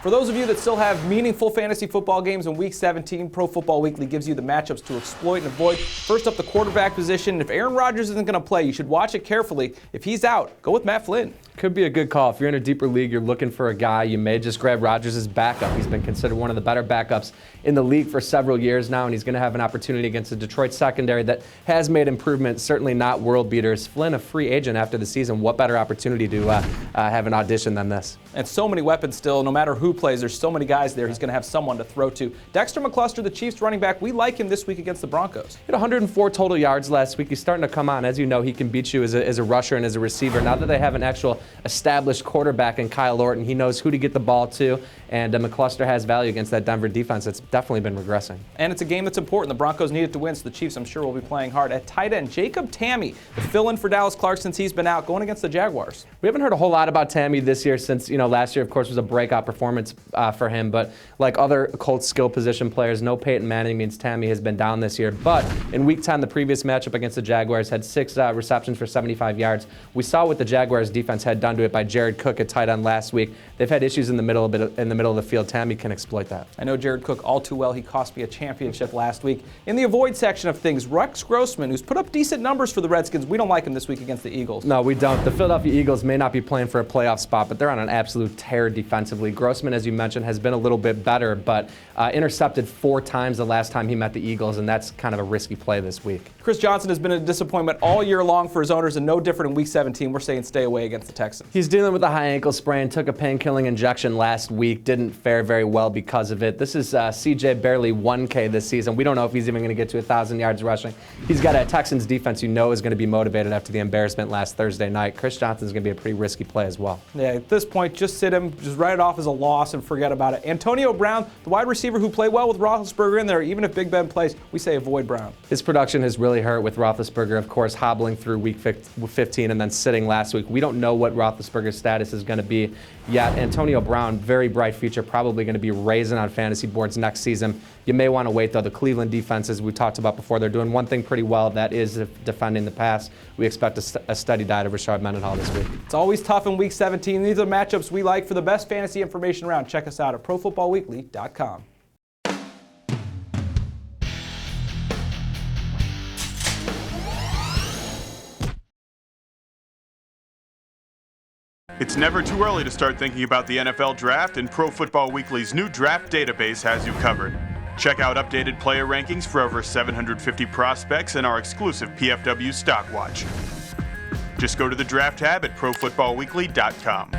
For those of you that still have meaningful fantasy football games in Week 17, Pro Football Weekly gives you the matchups to exploit and avoid. First up, the quarterback position. If Aaron Rodgers isn't going to play, you should watch it carefully. If he's out, go with Matt Flynn. Could be a good call. If you're in a deeper league, you're looking for a guy, you may just grab Rodgers as backup. He's been considered one of the better backups in the league for several years now, and he's going to have an opportunity against the Detroit secondary that has made improvements, certainly not world beaters. Flynn, a free agent after the season, what better opportunity to have an audition than this? And so many weapons still, no matter who plays, there's so many guys there, he's going to have someone to throw to. Dexter McCluster, the Chiefs running back, we like him this week against the Broncos. He had 104 total yards last week. He's starting to come on. As you know, he can beat you as a rusher and as a receiver. Now that they have an actual established quarterback in Kyle Orton, he knows who to get the ball to, and McCluster has value against that Denver defense that's definitely been regressing. And it's a game that's important. The Broncos need it to win, so the Chiefs, I'm sure, will be playing hard. At tight end, Jacob Tamme, the fill-in for Dallas Clark since he's been out, going against the Jaguars. We haven't heard a whole lot about Tamme this year since, last year, of course, was a breakout performance for him. But like other Colts skill position players, no Peyton Manning means Tamme has been down this year. But in Week 10, the previous matchup against the Jaguars, had 6 receptions for 75 yards. We saw what the Jaguars defense had done to it by Jared Cook at tight end last week. They've had issues in the middle of the field. Tamme can exploit that. I know Jared Cook all too well. He cost me a championship last week. In the avoid section of things, Rex Grossman, who's put up decent numbers for the Redskins. We don't like him this week against the Eagles. No, we don't. The Philadelphia Eagles may not be playing for a playoff spot, but they're on an absolute tear defensively. Grossman, as you mentioned, has been a little bit better, but intercepted 4 times the last time he met the Eagles, and that's kind of a risky play this week. Chris Johnson has been a disappointment all year long for his owners, and no different in Week 17. We're saying stay away against the Texans. He's dealing with a high ankle sprain, took a pain-killing injection last week, didn't fare very well because of it. This is CJ barely 1K this season. We don't know if he's even going to get to 1,000 yards rushing. He's got a Texans defense you know is going to be motivated after the embarrassment last Thursday night. Chris Johnson's going to be a pretty risky play as well. Yeah, at this point, just sit him, just write it off as a loss and forget about it. Antonio Brown, the wide receiver who played well with Roethlisberger in there, even if Big Ben plays, we say avoid Brown. His production has really hurt with Roethlisberger, of course, hobbling through Week 15 and then sitting last week. We don't know what Roethlisberger's status is going to be yet. Antonio Brown, very bright future, probably going to be raising on fantasy boards next season. You may want to wait, though. The Cleveland defense, as we talked about before, they're doing one thing pretty well, that is defending the pass. We expect a steady diet of Rashard Mendenhall this week. It's always tough in Week 17. These are matchups we like. For the best fantasy information around, check us out at ProFootballWeekly.com. It's never too early to start thinking about the NFL Draft, and Pro Football Weekly's new draft database has you covered. Check out updated player rankings for over 750 prospects and our exclusive PFW Stock Watch. Just go to the Draft tab at ProFootballWeekly.com.